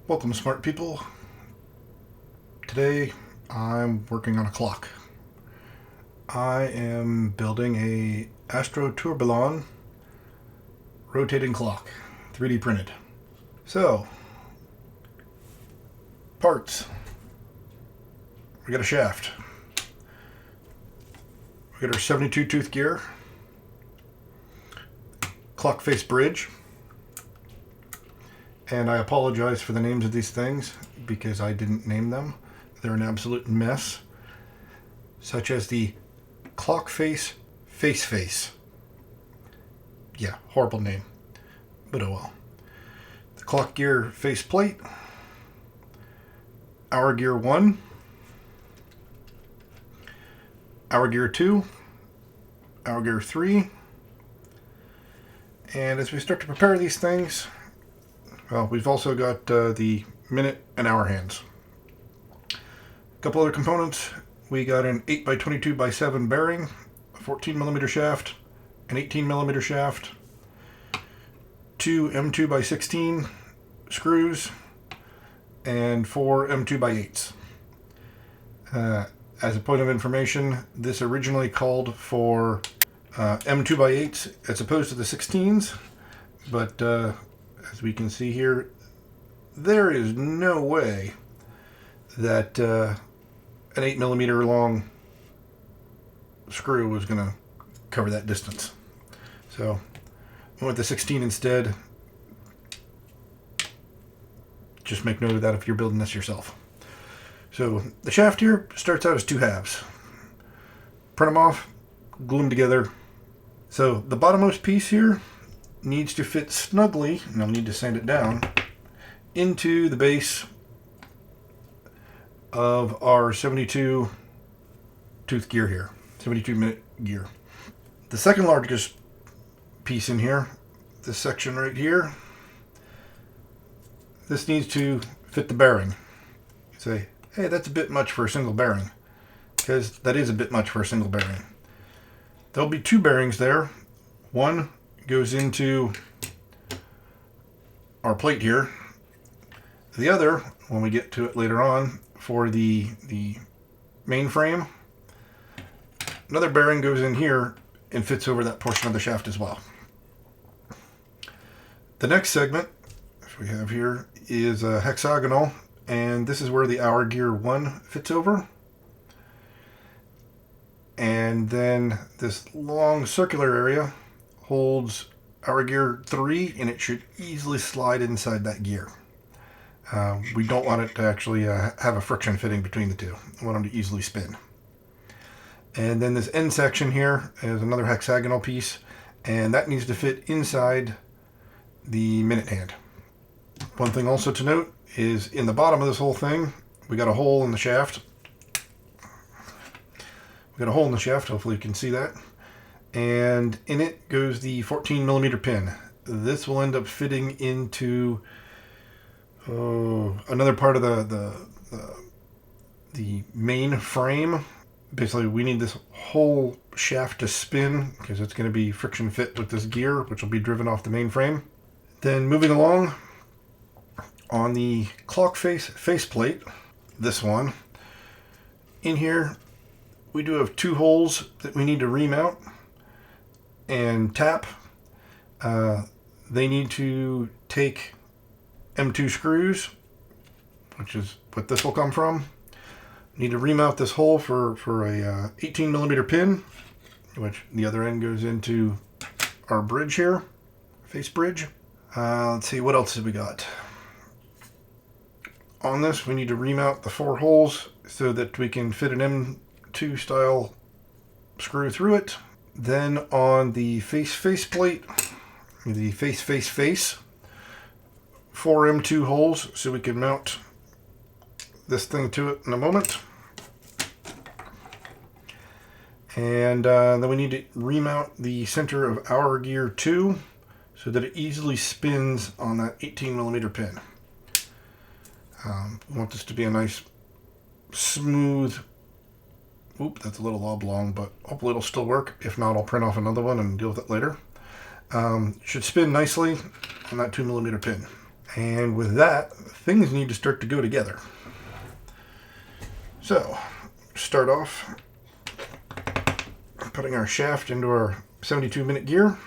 Welcome, smart people. Today I'm working on a clock. I am building a Astro Troubillon rotating clock, 3D printed. So, parts. We got a shaft. We got our 72 tooth gear, clock face bridge, and I apologize for the names of these things because I didn't name them. They're an absolute mess, such as the clock face face. Yeah, horrible name, but oh well. The clock gear face plate, hour gear 1, hour gear 2, hour gear 3, and as we start to prepare these things, well, we've also got the minute and hour hands. A couple other components. We got an 8x22x7 bearing, a 14mm shaft, an 18mm shaft, two M2x16 screws, and four M2x8s. As a point of information, this originally called for M2x8s as opposed to the 16s, but as we can see here, there is no way that an 8mm long screw was going to cover that distance. So I went with the 16 instead. Just make note of that if you're building this yourself. So the shaft here starts out as two halves. Print them off, glue them together. So the bottommost piece here needs to fit snugly, and I'll need to sand it down, into the base of our 72 tooth gear here, 72 minute gear. The second largest piece in here, this section right here, this needs to fit the bearing. You say, hey, that's a bit much for a single bearing, because that is a bit much for a single bearing. There'll be two bearings there. One goes into our plate here. The other, when we get to it later on, for the main frame, another bearing goes in here and fits over that portion of the shaft as well. The next segment, which we have here, is a hexagonal, and this is where the hour gear 1 fits over. And then this long circular area holds hour gear 3, and it should easily slide inside that gear. We don't want it to actually have a friction fitting between the two. We want them to easily spin. And then this end section here is another hexagonal piece, and that needs to fit inside the minute hand. One thing also to note is in the bottom of this whole thing, we got a hole in the shaft. Hopefully you can see that. And in it goes the 14mm pin. This will end up fitting into another part of the main frame. Basically, we need this whole shaft to spin because it's going to be friction fit with this gear, which will be driven off the main frame. Then moving along, on the clock face faceplate, this one, in here we do have two holes that we need to remount and tap. They need to take M2 screws, which is what this will come from. Need to remount this hole for a 18mm pin, which the other end goes into our bridge here, face bridge. Let's see, what else have we got? On this, we need to remount the four holes so that we can fit an M2 style screw through it. Then on the face plate, the face, 4 M2 holes so we can mount this thing to it in a moment. And then we need to remount the center of hour gear 2 so that it easily spins on that 18mm pin. We want this to be a nice smooth, that's a little oblong, but hopefully it'll still work. If not, I'll print off another one and deal with it later. Should spin nicely on that 2mm pin. And with that, things need to start to go together. So, start off putting our shaft into our 72-minute gear.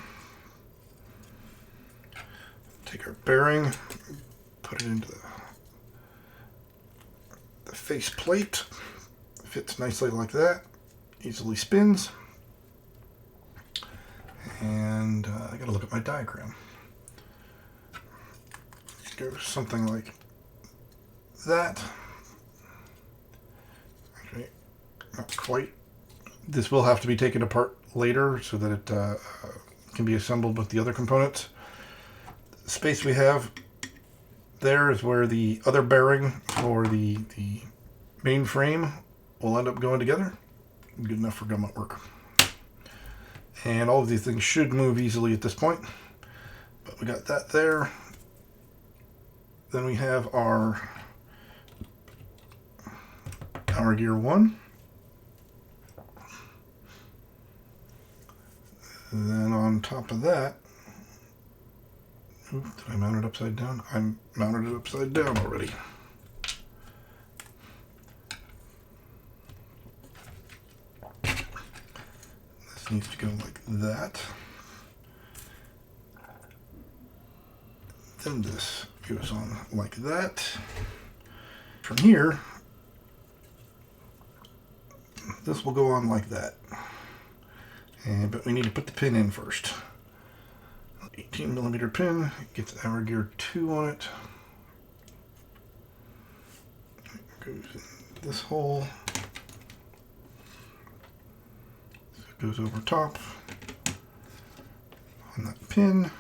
Take our bearing, put it into the face plate. Fits nicely like that. Easily spins. And I gotta look at my diagram. It goes something like that. Okay, not quite. This will have to be taken apart later so that it can be assembled with the other components. The space we have there is where the other bearing for the main frame will end up going together. Good enough for government work. And all of these things should move easily at this point. But we got that there. Then we have our gear 1. And then on top of that, oops, did I mount it upside down? I mounted it upside down already. This needs to go like that. Then this goes on like that. From here, this will go on like that. But we need to put the pin in first. 18mm pin gets our gear 2 on it. Goes in this hole. So it goes over top on that pin.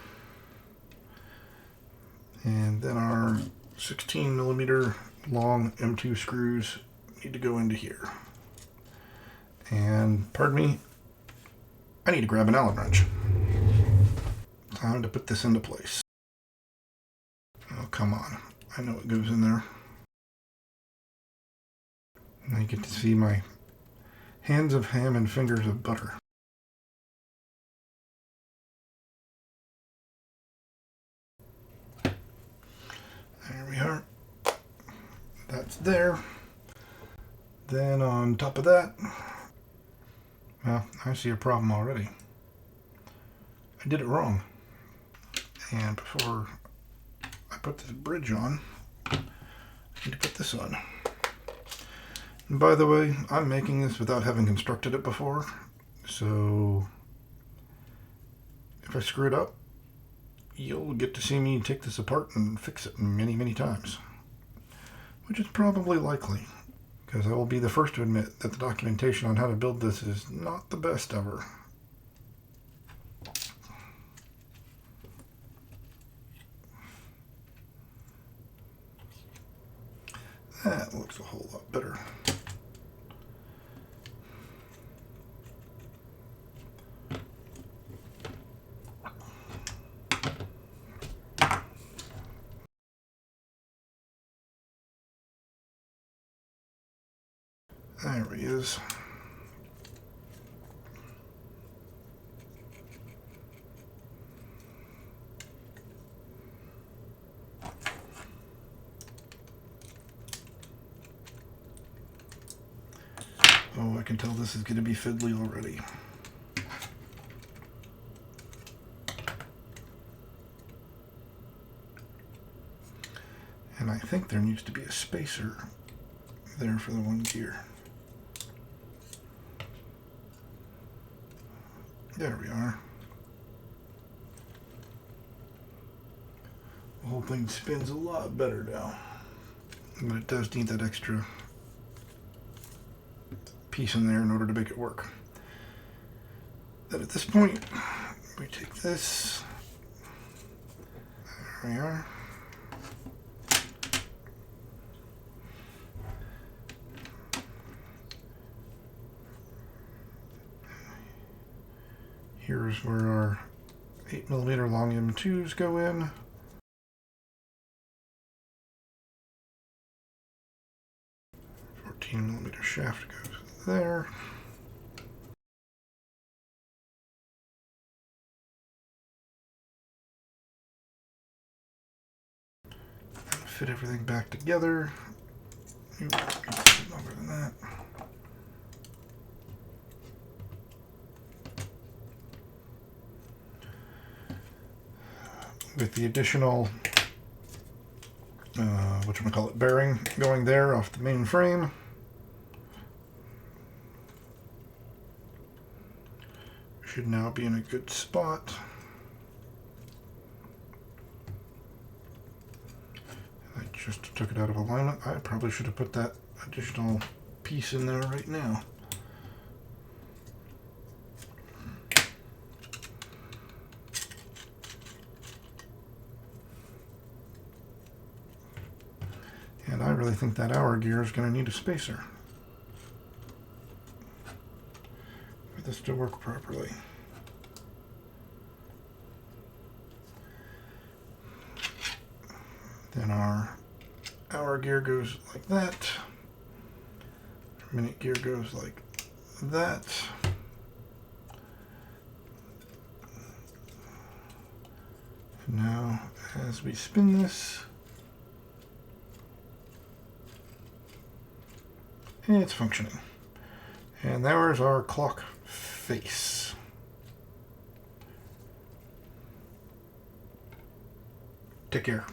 And then our 16mm long M2 screws need to go into here. And pardon me, I need to grab an Allen wrench. Time to put this into place. Oh, come on. I know it goes in there. And I get to see my hands of ham and fingers of butter. There we are. That's there. Then on top of that, well, I see a problem already. I did it wrong. And before I put this bridge on, I need to put this on. And by the way, I'm making this without having constructed it before, so if I screw it up, you'll get to see me take this apart and fix it many, many times. Which is probably likely, because I will be the first to admit that the documentation on how to build this is not the best ever. That looks a whole lot better. There he is. Oh, I can tell this is going to be fiddly already. And I think there needs to be a spacer there for the one gear. There we are. The whole thing spins a lot better now. But it does need that extra piece in there in order to make it work. Then at this point, we take this. There we are. Here's where our 8mm long M2s go in. A 14mm shaft goes there. fit everything back together. Longer than that. With the additional whatchamacallit bearing going there off the main frame. Should now be in a good spot. I just took it out of alignment. I probably should have put that additional piece in there right now. And I really think that hour gear is going to need a spacer for this to work properly. Then our hour gear goes like that. Our minute gear goes like that. And now, as we spin this, it's functioning. And there's our clock face. Take care.